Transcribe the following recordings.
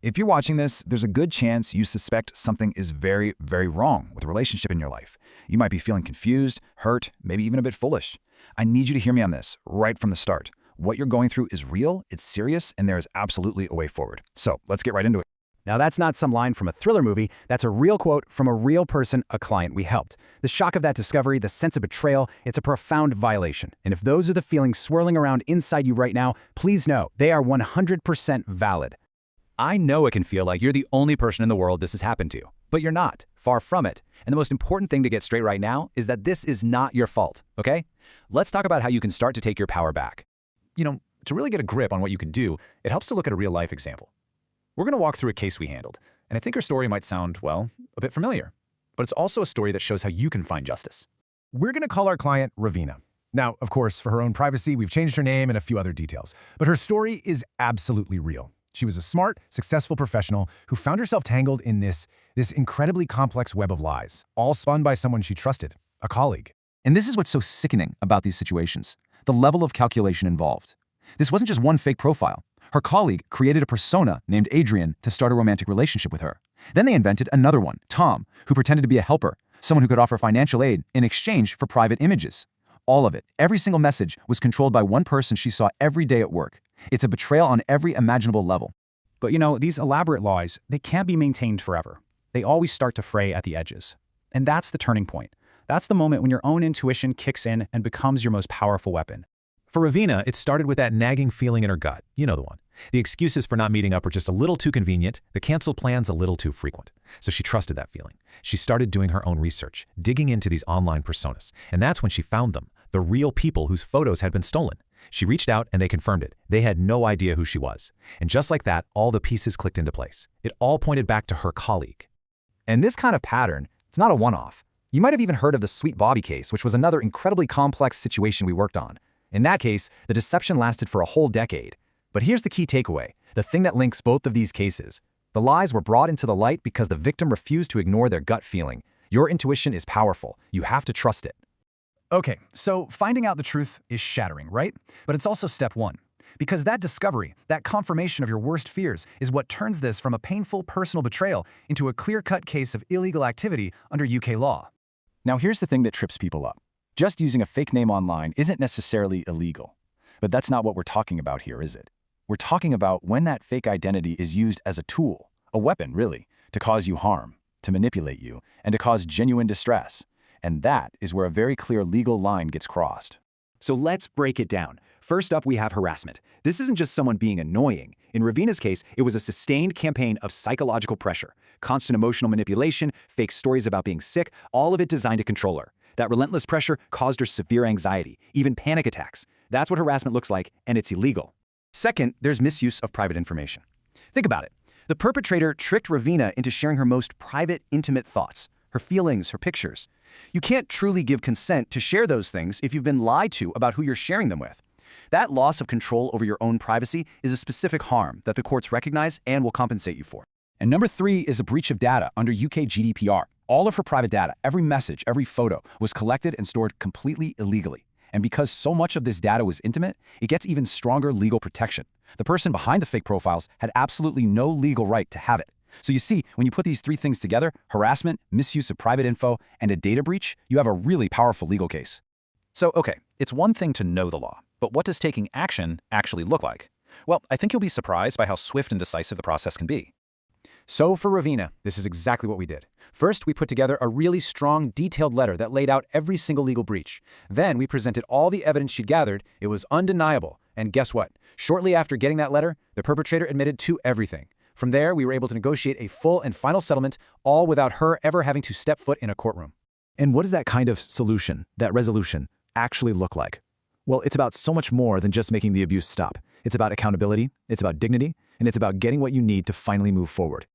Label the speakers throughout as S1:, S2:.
S1: If you're watching this, there's a good chance you suspect something is very, very wrong with a relationship in your life. You might be feeling confused, hurt, maybe even a bit foolish. I need you to hear me on this right from the start. What you're going through is real, it's serious, and there is absolutely a way forward. So let's get right into it.
S2: Now, that's not some line from a thriller movie. That's a real quote from a real person, a client we helped. The shock of that discovery, the sense of betrayal, it's a profound violation. And if those are the feelings swirling around inside you right now, please know they are 100% valid. I know it can feel like you're the only person in the world this has happened to, but you're not. Far from it. And the most important thing to get straight right now is that this is not your fault, okay? Let's talk about how you can start to take your power back. To really get a grip on what you can do, it helps to look at a real-life example. We're going to walk through a case we handled, and I think her story might sound, well, a bit familiar. But it's also a story that shows how you can find justice. We're going to call our client Ravina. Now, of course, for her own privacy, we've changed her name and a few other details. But her story is absolutely real. She was a smart, successful professional who found herself tangled in this incredibly complex web of lies, all spun by someone she trusted, a colleague.
S3: And this is what's so sickening about these situations, the level of calculation involved. This wasn't just one fake profile. Her colleague created a persona named Adrian to start a romantic relationship with her. Then they invented another one, Tom, who pretended to be a helper, someone who could offer financial aid in exchange for private images. All of it, every single message, was controlled by one person she saw every day at work. It's a betrayal on every imaginable level.
S2: But these elaborate lies, they can't be maintained forever. They always start to fray at the edges. And that's the turning point. That's the moment when your own intuition kicks in and becomes your most powerful weapon. For Ravina, it started with that nagging feeling in her gut. You know the one. The excuses for not meeting up were just a little too convenient, the canceled plans a little too frequent. So she trusted that feeling. She started doing her own research, digging into these online personas. And that's when she found them, the real people whose photos had been stolen. She reached out and they confirmed it. They had no idea who she was. And just like that, all the pieces clicked into place. It all pointed back to her colleague.
S4: And this kind of pattern, it's not a one-off. You might have even heard of the Sweet Bobby case, which was another incredibly complex situation we worked on. In that case, the deception lasted for a whole decade. But here's the key takeaway, the thing that links both of these cases. The lies were brought into the light because the victim refused to ignore their gut feeling. Your intuition is powerful. You have to trust it.
S2: Okay, so finding out the truth is shattering, right? But it's also step one. Because that discovery, that confirmation of your worst fears, is what turns this from a painful personal betrayal into a clear-cut case of illegal activity under UK law.
S1: Now here's the thing that trips people up. Just using a fake name online isn't necessarily illegal. But that's not what we're talking about here, is it? We're talking about when that fake identity is used as a tool, a weapon really, to cause you harm, to manipulate you, and to cause genuine distress. And that is where a very clear legal line gets crossed.
S2: So let's break it down. First up, we have harassment. This isn't just someone being annoying. In Ravina's case, it was a sustained campaign of psychological pressure, constant emotional manipulation, fake stories about being sick, all of it designed to control her. That relentless pressure caused her severe anxiety, even panic attacks. That's what harassment looks like, and it's illegal. Second, there's misuse of private information. Think about it. The perpetrator tricked Ravina into sharing her most private, intimate thoughts, her feelings, her pictures. You can't truly give consent to share those things if you've been lied to about who you're sharing them with. That loss of control over your own privacy is a specific harm that the courts recognize and will compensate you for.
S4: And number 3 is a breach of data under UK GDPR. All of her private data, every message, every photo, was collected and stored completely illegally. And because so much of this data was intimate, it gets even stronger legal protection. The person behind the fake profiles had absolutely no legal right to have it. So you see, when you put these 3 things together, harassment, misuse of private info, and a data breach, you have a really powerful legal case.
S5: So, okay, it's one thing to know the law, but what does taking action actually look like? Well, I think you'll be surprised by how swift and decisive the process can be.
S2: So for Ravina, this is exactly what we did. First, we put together a really strong, detailed letter that laid out every single legal breach. Then we presented all the evidence she'd gathered. It was undeniable. And guess what? Shortly after getting that letter, the perpetrator admitted to everything. From there, we were able to negotiate a full and final settlement, all without her ever having to step foot in a courtroom.
S4: And what does that kind of solution, that resolution, actually look like? Well, it's about so much more than just making the abuse stop. It's about accountability, it's about dignity, and it's about getting what you need to finally move forward.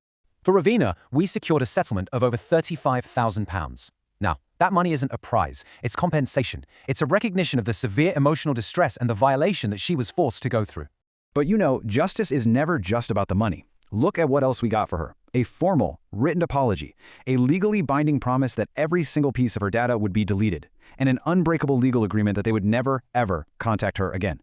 S2: For Ravina, we secured a settlement of over £35,000. Now, that money isn't a prize, it's compensation. It's a recognition of the severe emotional distress and the violation that she was forced to go through.
S4: But justice is never just about the money. Look at what else we got for her. A formal, written apology, a legally binding promise that every single piece of her data would be deleted, and an unbreakable legal agreement that they would never, ever contact her again.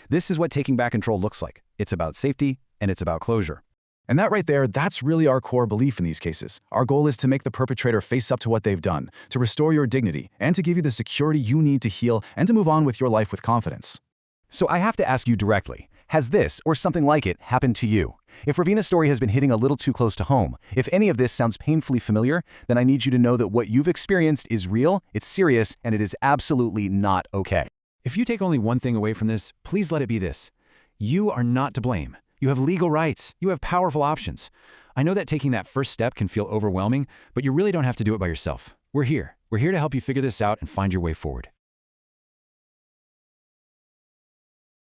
S4: This is what taking back control looks like. It's about safety, and it's about closure.
S2: And that right there, that's really our core belief in these cases. Our goal is to make the perpetrator face up to what they've done, to restore your dignity, and to give you the security you need to heal and to move on with your life with confidence. So I have to ask you directly, has this, or something like it, happened to you? If Ravina's story has been hitting a little too close to home, if any of this sounds painfully familiar, then I need you to know that what you've experienced is real, it's serious, and it is absolutely not okay.
S4: If you take only one thing away from this, please let it be this. You are not to blame. You have legal rights. You have powerful options. I know that taking that first step can feel overwhelming, but you really don't have to do it by yourself. We're here. We're here to help you figure this out and find your way forward.